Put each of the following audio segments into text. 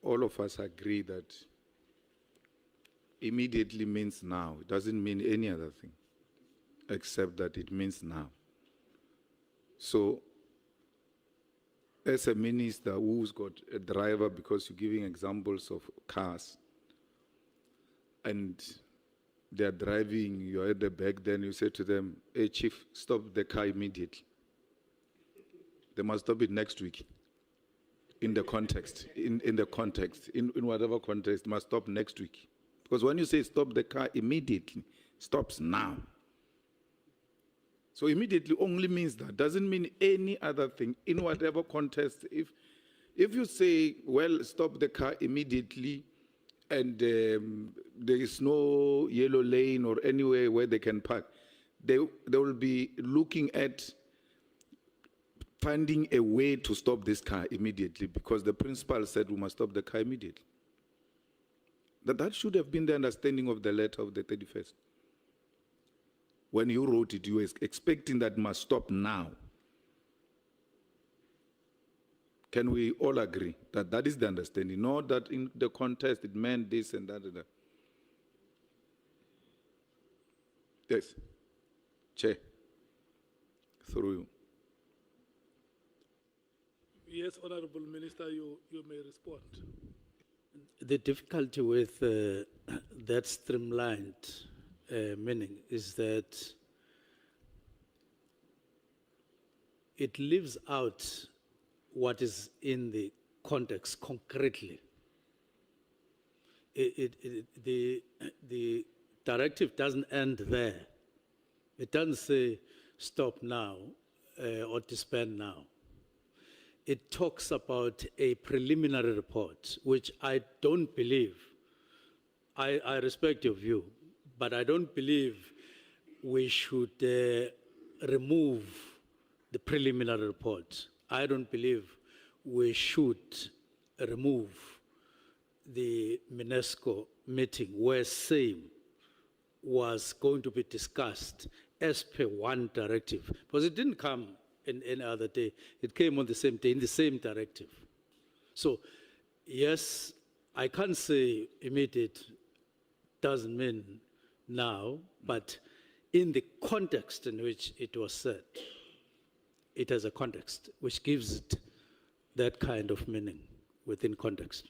all of us agree that immediately means now. It doesn't mean any other thing, except that it means now. So, as a minister who's got a driver, because you're giving examples of cars, and they're driving, you're at the back, then you say to them, hey, chief, stop the car immediately. They must stop it next week. In the context, in whatever context, must stop next week. Because when you say stop the car immediately, stops now. So immediately only means that, doesn't mean any other thing in whatever context. If you say, well, stop the car immediately, and there is no yellow lane or anywhere where they can park, they will be looking at finding a way to stop this car immediately, because the principal said we must stop the car immediately. That should have been the understanding of the letter of the 31st. When you wrote it, you were expecting that must stop now. Can we all agree that that is the understanding? Not that in the context it meant this and that and that. Yes. Chair. Through you. Yes, Honorable Minister, you may respond. The difficulty with that streamlined meaning is that it leaves out what is in the context concretely. The directive doesn't end there. It doesn't say stop now or disband now. It talks about a preliminary report, which I don't believe, I respect your view, but I don't believe we should remove the preliminary report. I don't believe we should remove the UNESCO meeting where same was going to be discussed as per one directive, because it didn't come in any other day. It came on the same day in the same directive. So, yes, I can't say immediate doesn't mean now, but in the context in which it was said, it has a context which gives it that kind of meaning within context.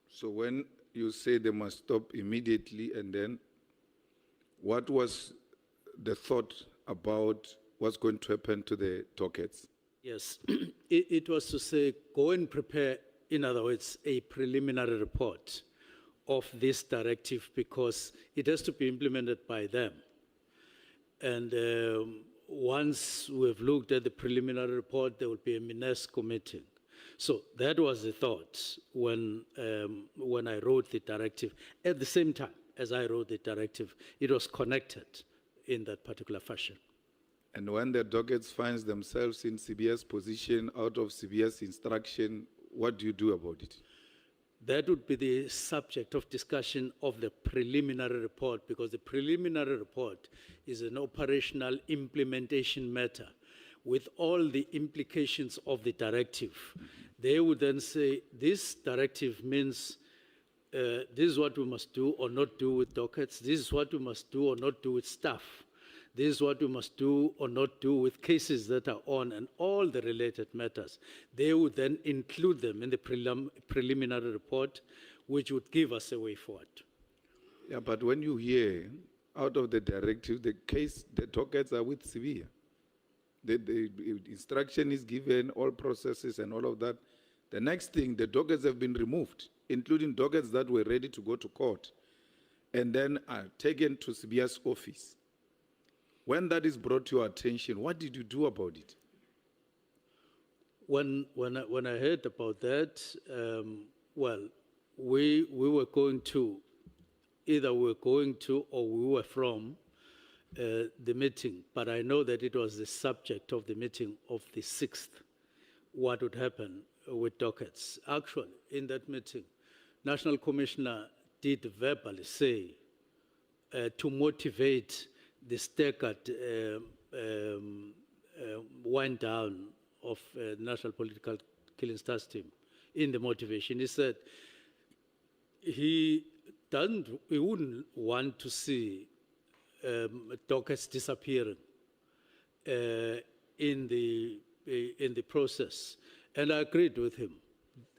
So when you say they must stop immediately, and then what was the thought about what's going to happen to the dockets? Yes, it was to say, go and prepare, in other words, a preliminary report of this directive, because it has to be implemented by them. And once we've looked at the preliminary report, there will be a UNESCO meeting. So that was the thought when I wrote the directive. At the same time as I wrote the directive, it was connected in that particular fashion. And when the dockets find themselves in CBS position, out of CBS instruction, what do you do about it? That would be the subject of discussion of the preliminary report, because the preliminary report is an operational implementation matter with all the implications of the directive. They would then say, this directive means this is what we must do or not do with dockets, this is what we must do or not do with staff, this is what we must do or not do with cases that are on, and all the related matters. They would then include them in the preliminary report, which would give us a way forward. Yeah, but when you hear out of the directive, the dockets are with Sevilla. The instruction is given, all processes and all of that. The next thing, the dockets have been removed, including dockets that were ready to go to court, and then are taken to Sevilla's office. When that is brought to your attention, what did you do about it? When I heard about that, well, we were going to, either we were going to or we were from the meeting, but I know that it was the subject of the meeting of the 6th, what would happen with dockets. Actually, in that meeting, National Commissioner did verbally say to motivate the staggered wind down of National Political Killing Stars team, in the motivation. He said he wouldn't want to see dockets disappearing in the process. And I agreed with him.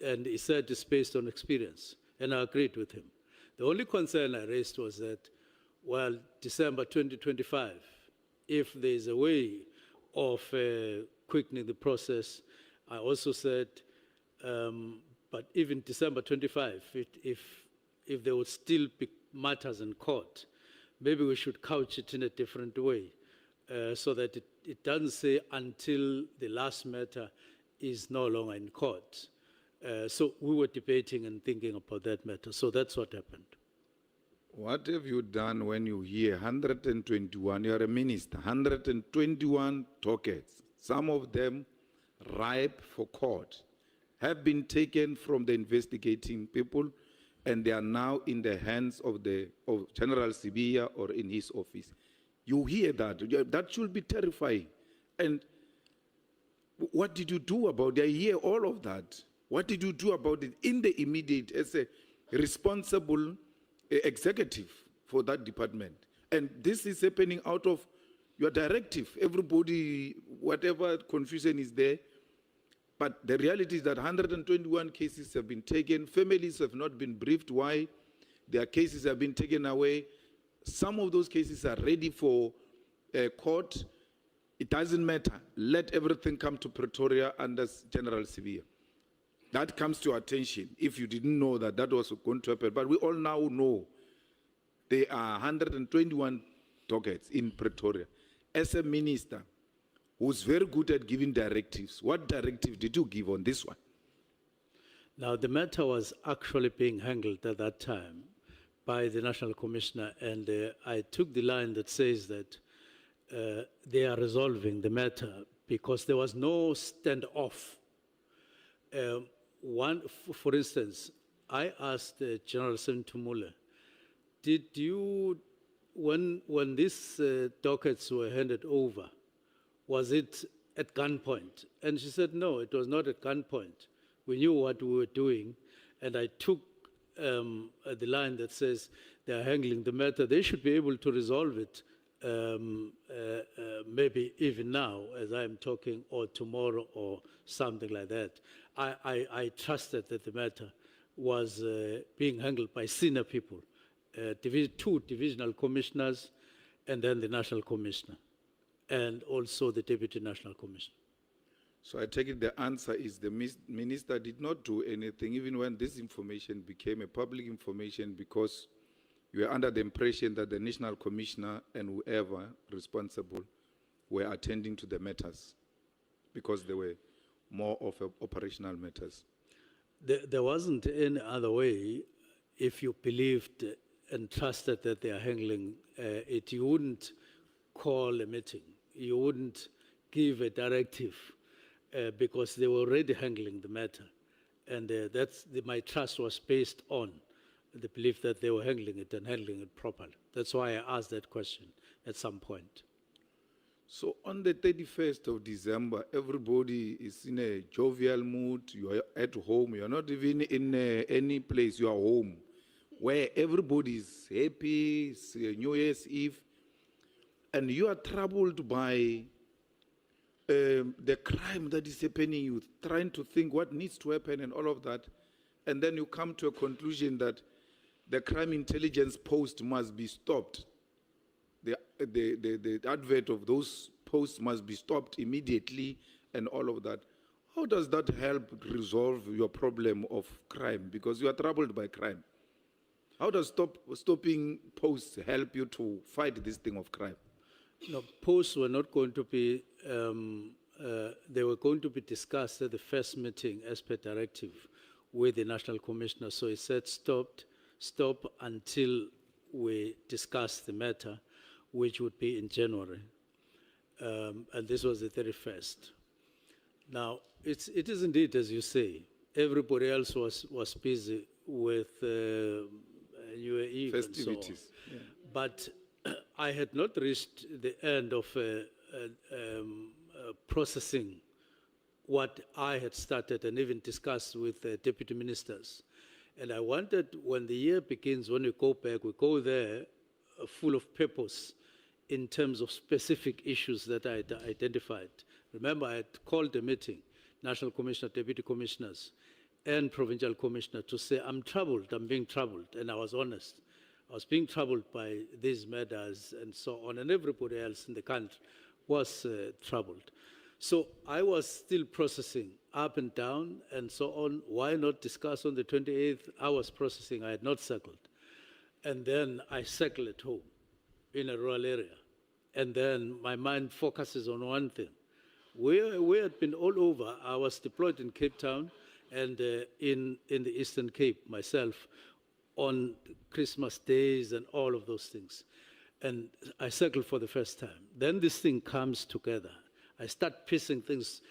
And he said it's based on experience. And I agreed with him. The only concern I raised was that, well, December 2025, if there's a way of quickening the process, I also said, but even December 25, if there would still be matters in court, maybe we should couch it in a different way so that it doesn't say until the last matter is no longer in court. So we were debating and thinking about that matter. So that's what happened. What have you done when you hear 121, you're a minister, 121 dockets, some of them ripe for court, have been taken from the investigating people, and they are now in the hands of General Sibia or in his office. You hear that, that should be terrifying. And what did you do about it? I hear all of that. What did you do about it in the immediate, as a responsible executive for that department? And this is happening out of your directive. Everybody, whatever confusion is there, but the reality is that 121 cases have been taken. Families have not been briefed why their cases have been taken away. Some of those cases are ready for court. It doesn't matter. Let everything come to Pretoria under General Sibia. That comes to your attention if you didn't know that that was going to happen. But we all now know there are 121 dockets in Pretoria. As a minister who's very good at giving directives, what directive did you give on this one? Now, the matter was actually being handled at that time by the National Commissioner, and I took the line that says that they are resolving the matter because there was no standoff. For instance, I asked General Sentumule, did you, when these dockets were handed over, was it at gunpoint? And she said, no, it was not at gunpoint. We knew what we were doing, and I took the line that says they are handling the matter. They should be able to resolve it maybe even now as I'm talking, or tomorrow, or something like that. I trusted that the matter was being handled by senior people, two divisional commissioners, and then the national commissioner, and also the deputy national commissioner. So I take it the answer is the minister did not do anything, even when this information became a public information, because you were under the impression that the national commissioner and whoever responsible were attending to the matters, because they were more of operational matters. There wasn't any other way. If you believed and trusted that they are handling it, you wouldn't call a meeting. You wouldn't give a directive because they were already handling the matter. And my trust was based on the belief that they were handling it and handling it properly. That's why I asked that question at some point. So on the 31st of December, everybody is in a jovial mood. You are at home. You are not even in any place. You are home, where everybody is happy. It's New Year's Eve. And you are troubled by the crime that is happening. You're trying to think what needs to happen and all of that. And then you come to a conclusion that the crime intelligence post must be stopped. The advert of those posts must be stopped immediately and all of that. How does that help resolve your problem of crime? Because you are troubled by crime. How does stopping posts help you to fight this thing of crime? No, posts were not going to be, they were going to be discussed at the first meeting as per directive with the National Commissioner. So he said stop until we discuss the matter, which would be in January. And this was the 31st. Now, it is indeed, as you say, everybody else was busy with New Year Eve festivities. And so on. Yeah. But I had not reached the end of processing what I had started and even discussed with the deputy ministers. And I wanted, when the year begins, when we go back, we go there full of purpose in terms of specific issues that I had identified. Remember, I had called a meeting, National Commissioner, Deputy Commissioners, and Provincial Commissioner to say, I'm troubled, I'm being troubled, and I was honest. I was being troubled by these matters and so on, and everybody else in the country was troubled. So I was still processing up and down and so on. Why not discuss on the 28th? I was processing, I had not circled. And then I circle at home in a rural area. And then my mind focuses on one thing. We had been all over. I was deployed in Cape Town and in the Eastern Cape myself on Christmas days and all of those things. And I circled for the first time. Then this thing comes together. I start piecing things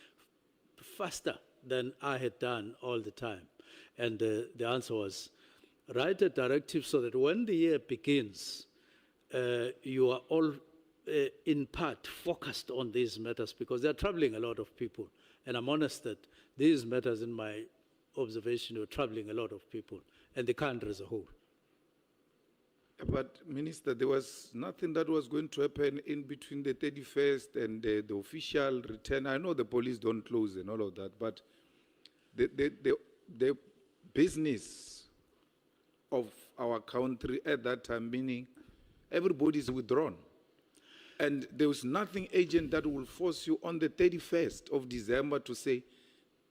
faster than I had done all the time. And the answer was, write a directive so that when the year begins, you are all in part focused on these matters because they're troubling a lot of people. And I'm honest that these matters, in my observation, were troubling a lot of people and the country as a whole. But, Minister, there was nothing that was going to happen in between the 31st and the official return. I know the police don't close and all of that, but the business of our country at that time, meaning everybody's withdrawn. And there was nothing urgent that will force you on the 31st of December to say,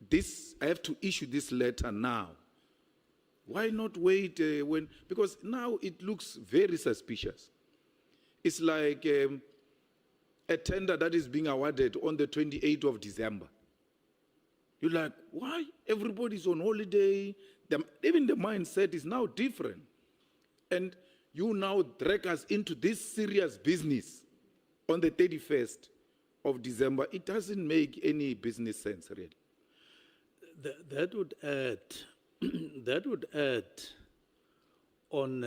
this, I have to issue this letter now. Why not wait because now it looks very suspicious. It's like a tender that is being awarded on the 28th of December. You're like, why? Everybody's on holiday. Even the mindset is now different. And you now drag us into this serious business on the 31st of December. It doesn't make any business sense, really. That would add... that would add on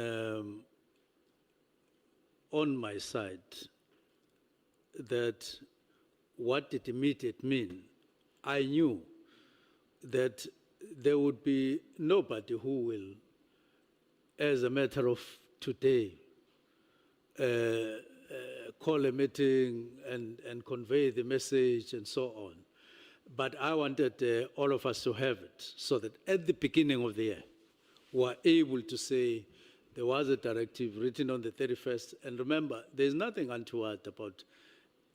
my side that what did immediate mean? I knew that there would be nobody who will, as a matter of today, call a meeting and convey the message and so on. But I wanted all of us to have it so that at the beginning of the year, we were able to say there was a directive written on the 31st. And remember, there's nothing untoward about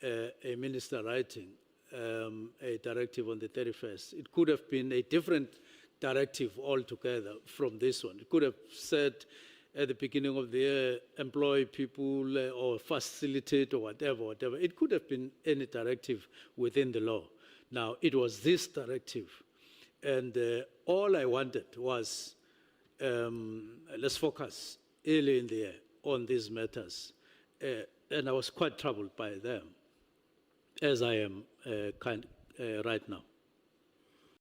a minister writing a directive on the 31st. It could have been a different directive altogether from this one. It could have said at the beginning of the year, employ people or facilitate or whatever. It could have been any directive within the law. Now, it was this directive, and all I wanted was, let's focus early in the year on these matters. And I was quite troubled by them, as I am right now.